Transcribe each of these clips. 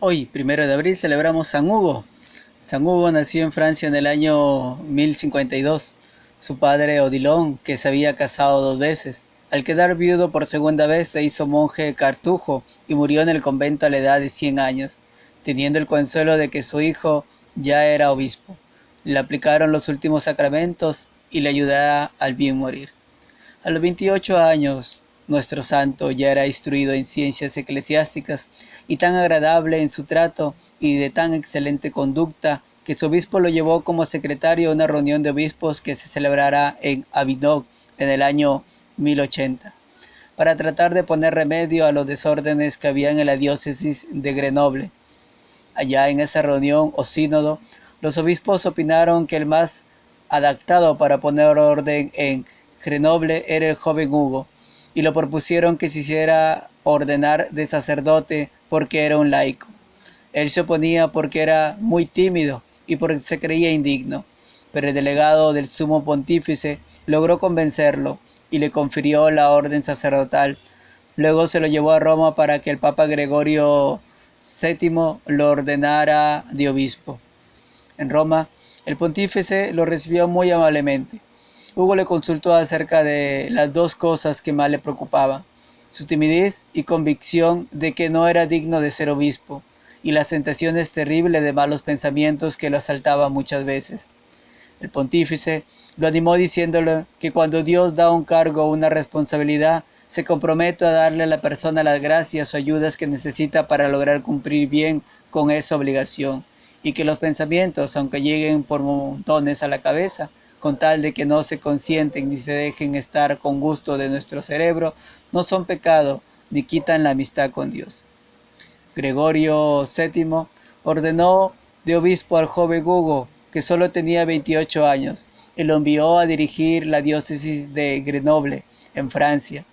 Hoy, 1 de abril, celebramos San Hugo. San Hugo nació en Francia en el año 1052. Su padre, Odilon, que se había casado 2 veces, al quedar viudo por segunda vez se hizo monje cartujo y murió en el convento a la edad de 100 años, teniendo el consuelo de que su hijo ya era obispo. Le aplicaron los últimos sacramentos y le ayudará al bien morir. A los 28 años, nuestro santo ya era instruido en ciencias eclesiásticas y tan agradable en su trato y de tan excelente conducta que su obispo lo llevó como secretario a una reunión de obispos que se celebrará en Avignon en el año 1080, para tratar de poner remedio a los desórdenes que había en la diócesis de Grenoble. Allá en esa reunión o sínodo, los obispos opinaron que el más adaptado para poner orden en Grenoble era el joven Hugo, y lo propusieron que se hiciera ordenar de sacerdote porque era un laico. Él se oponía porque era muy tímido y porque se creía indigno, pero el delegado del sumo pontífice logró convencerlo y le confirió la orden sacerdotal. Luego se lo llevó a Roma para que el Papa Gregorio VII lo ordenara de obispo. En Roma, el pontífice lo recibió muy amablemente. Hugo le consultó acerca de las dos cosas que más le preocupaban: su timidez y convicción de que no era digno de ser obispo, y las tentaciones terribles de malos pensamientos que lo asaltaban muchas veces. El pontífice lo animó diciéndole que cuando Dios da un cargo o una responsabilidad, se compromete a darle a la persona las gracias o ayudas que necesita para lograr cumplir bien con esa obligación, y que los pensamientos, aunque lleguen por montones a la cabeza, con tal de que no se consienten ni se dejen estar con gusto de nuestro cerebro, no son pecado ni quitan la amistad con Dios. Gregorio VII ordenó de obispo al joven Hugo, que solo tenía 28 años, y lo envió a dirigir la diócesis de Grenoble, en Francia.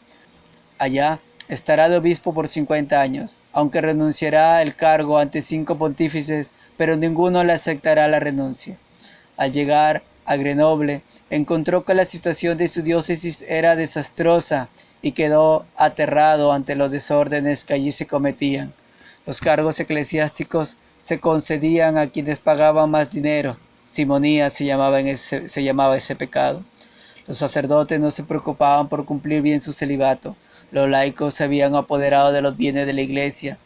Allá estará de obispo por 50 años, aunque renunciará al cargo ante 5 pontífices, pero ninguno le aceptará la renuncia. Al llegar a Grenoble, encontró que la situación de su diócesis era desastrosa y quedó aterrado ante los desórdenes que allí se cometían. Los cargos eclesiásticos se concedían a quienes pagaban más dinero. Simonía se llamaba ese pecado. Los sacerdotes no se preocupaban por cumplir bien su celibato. Los laicos se habían apoderado de los bienes de la iglesia.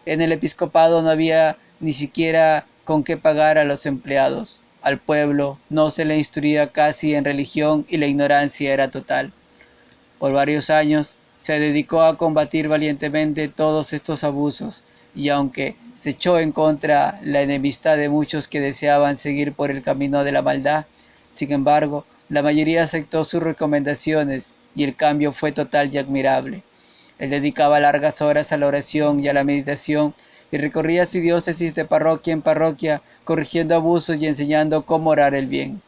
En el episcopado no había ni siquiera con qué pagar a los empleados. Al pueblo no se le instruía casi en religión y la ignorancia era total. Por varios años se dedicó a combatir valientemente todos estos abusos, y aunque se echó en contra la enemistad de muchos que deseaban seguir por el camino de la maldad, sin embargo, la mayoría aceptó sus recomendaciones y el cambio fue total y admirable. Él dedicaba largas horas a la oración y a la meditación y recorría su diócesis de parroquia en parroquia, corrigiendo abusos y enseñando cómo orar el bien.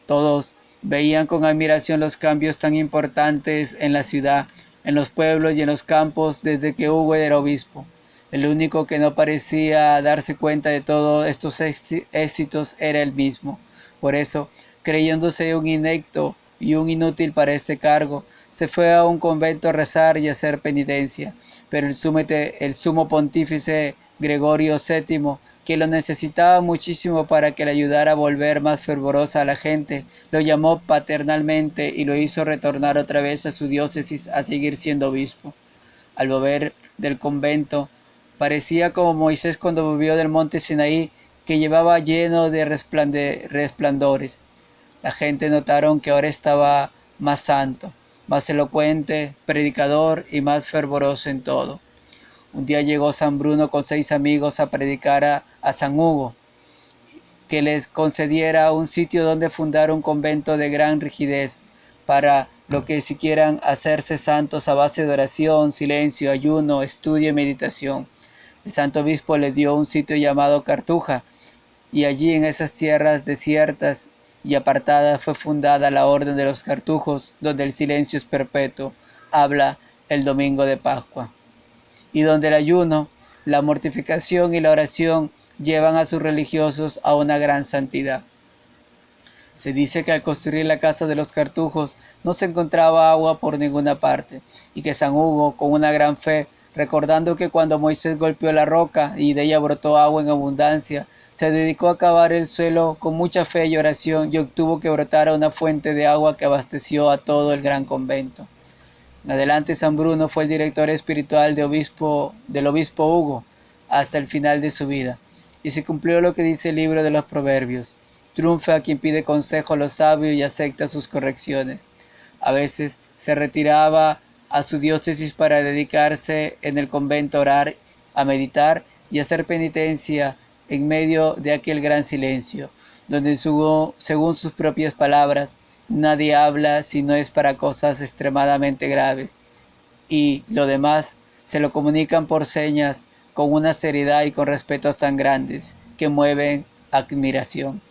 Todos veían con admiración los cambios tan importantes en la ciudad, en los pueblos y en los campos desde que Hugo era obispo. El único que no parecía darse cuenta de todos estos éxitos era él mismo. Por eso, creyéndose un inepto y un inútil para este cargo, se fue a un convento a rezar y a hacer penitencia. Pero el sumo pontífice Gregorio VII, que lo necesitaba muchísimo para que le ayudara a volver más fervorosa a la gente, lo llamó paternalmente y lo hizo retornar otra vez a su diócesis a seguir siendo obispo. Al volver del convento, parecía como Moisés cuando volvió del monte Sinaí, que llevaba lleno de resplandores. La gente notaron que ahora estaba más santo, más elocuente, predicador y más fervoroso en todo. Un día llegó San Bruno con 6 amigos a predicar a San Hugo, que les concediera un sitio donde fundar un convento de gran rigidez, para lo que si quieran hacerse santos a base de oración, silencio, ayuno, estudio y meditación. El santo obispo les dio un sitio llamado Cartuja, y allí en esas tierras desiertas y apartadas fue fundada la Orden de los Cartujos, donde el silencio es perpetuo, habla el domingo de Pascua, y donde el ayuno, la mortificación y la oración llevan a sus religiosos a una gran santidad. Se dice que al construir la casa de los Cartujos no se encontraba agua por ninguna parte, y que San Hugo, con una gran fe, recordando que cuando Moisés golpeó la roca y de ella brotó agua en abundancia, se dedicó a cavar el suelo con mucha fe y oración y obtuvo que brotara una fuente de agua que abasteció a todo el gran convento. En adelante San Bruno fue el director espiritual del obispo Hugo hasta el final de su vida, y se cumplió lo que dice el libro de los Proverbios: triunfa a quien pide consejo a los sabios y acepta sus correcciones. A veces se retiraba a su diócesis para dedicarse en el convento a orar, a meditar y a hacer penitencia en medio de aquel gran silencio, donde según sus propias palabras, nadie habla si no es para cosas extremadamente graves, y lo demás se lo comunican por señas con una seriedad y con respetos tan grandes que mueven admiración.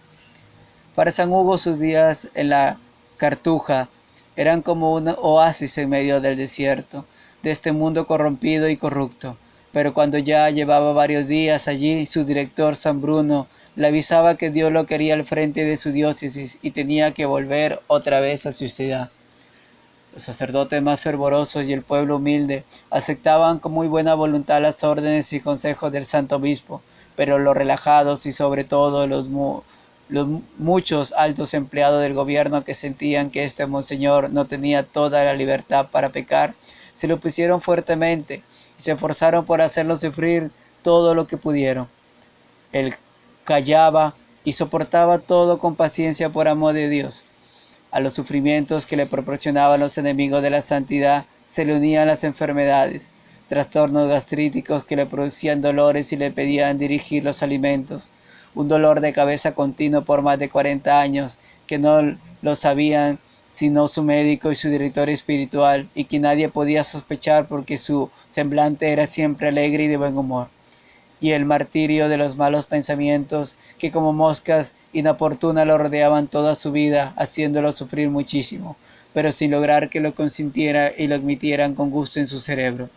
Para San Hugo sus días en la Cartuja eran como un oasis en medio del desierto, de este mundo corrompido y corrupto. Pero cuando ya llevaba varios días allí, su director, San Bruno, le avisaba que Dios lo quería al frente de su diócesis y tenía que volver otra vez a su ciudad. Los sacerdotes más fervorosos y el pueblo humilde aceptaban con muy buena voluntad las órdenes y consejos del santo obispo, pero los relajados y sobre todo los muchos altos empleados del gobierno que sentían que este monseñor no tenía toda la libertad para pecar, se lo pusieron fuertemente y se esforzaron por hacerlo sufrir todo lo que pudieron. Él callaba y soportaba todo con paciencia por amor de Dios. A los sufrimientos que le proporcionaban los enemigos de la santidad se le unían las enfermedades, trastornos gastríticos que le producían dolores y le pedían dirigir los alimentos, un dolor de cabeza continuo por más de 40 años que no lo sabían sino su médico y su director espiritual, y que nadie podía sospechar porque su semblante era siempre alegre y de buen humor, y el martirio de los malos pensamientos que como moscas inoportunas lo rodeaban toda su vida, haciéndolo sufrir muchísimo, pero sin lograr que lo consintiera y lo admitieran con gusto en su cerebro.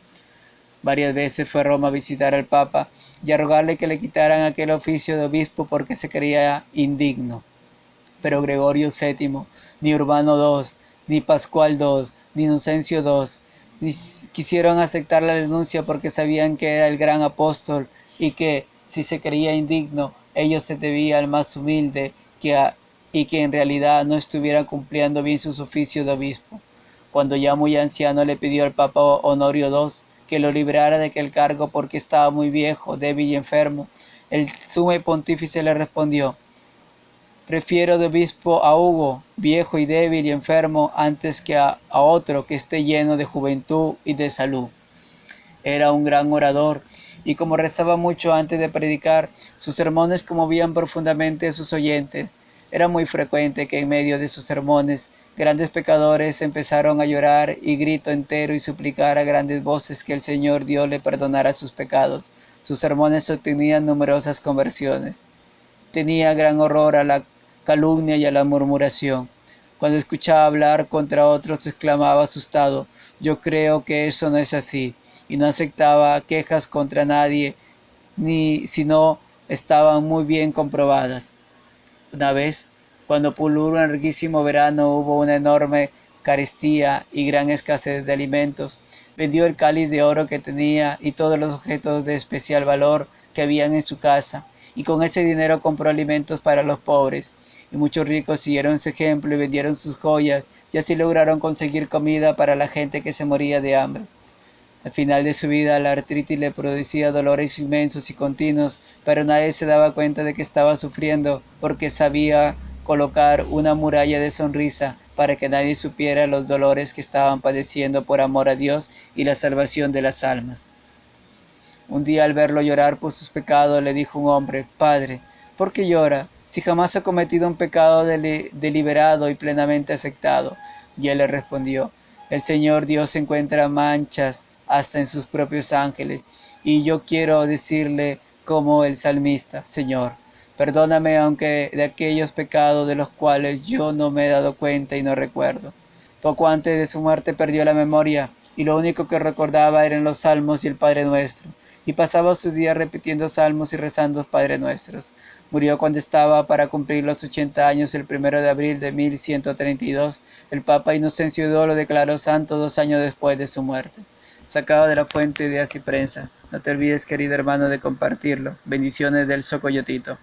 Varias veces fue a Roma a visitar al Papa y a rogarle que le quitaran aquel oficio de obispo porque se creía indigno. Pero Gregorio VII, ni Urbano II, ni Pascual II, ni Inocencio II, ni quisieron aceptar la denuncia porque sabían que era el gran apóstol y que, si se creía indigno, ello se debía al más humilde y que en realidad no estuviera cumpliendo bien sus oficios de obispo. Cuando ya muy anciano le pidió al Papa Honorio II que lo librara de aquel cargo porque estaba muy viejo, débil y enfermo, el sumo pontífice le respondió: prefiero de obispo a Hugo, viejo y débil y enfermo, antes que a otro que esté lleno de juventud y de salud. Era un gran orador, y como rezaba mucho antes de predicar, sus sermones conmovían profundamente a sus oyentes. Era muy frecuente que en medio de sus sermones grandes pecadores empezaron a llorar y grito entero y suplicar a grandes voces que el Señor Dios le perdonara sus pecados. Sus sermones obtenían numerosas conversiones. Tenía gran horror a la calumnia y a la murmuración. Cuando escuchaba hablar contra otros exclamaba asustado: yo creo que eso no es así, y no aceptaba quejas contra nadie, ni si no estaban muy bien comprobadas. Una vez, cuando pulo un larguísimo verano, hubo una enorme carestía y gran escasez de alimentos. Vendió el cáliz de oro que tenía y todos los objetos de especial valor que habían en su casa, y con ese dinero compró alimentos para los pobres. Y muchos ricos siguieron su ejemplo y vendieron sus joyas, y así lograron conseguir comida para la gente que se moría de hambre. Al final de su vida, la artritis le producía dolores inmensos y continuos, pero nadie se daba cuenta de que estaba sufriendo porque sabía colocar una muralla de sonrisa para que nadie supiera los dolores que estaban padeciendo por amor a Dios y la salvación de las almas. Un día, al verlo llorar por sus pecados, le dijo un hombre: Padre, ¿por qué llora, si jamás ha cometido un pecado deliberado y plenamente aceptado? Y él le respondió: el Señor Dios encuentra manchas hasta en sus propios ángeles, y yo quiero decirle como el salmista: Señor, perdóname aunque de aquellos pecados de los cuales yo no me he dado cuenta y no recuerdo. Poco antes de su muerte perdió la memoria, y lo único que recordaba eran los salmos y el Padre Nuestro, y pasaba sus días repitiendo salmos y rezando Padre Nuestros. Murió cuando estaba para cumplir los 80 años, el 1 de abril de 1132. El Papa Inocencio II lo declaró santo 2 años después de su muerte. sacado de la fuente de Así Prensa. No te olvides, querido hermano, de compartirlo. Bendiciones del Socoyotito.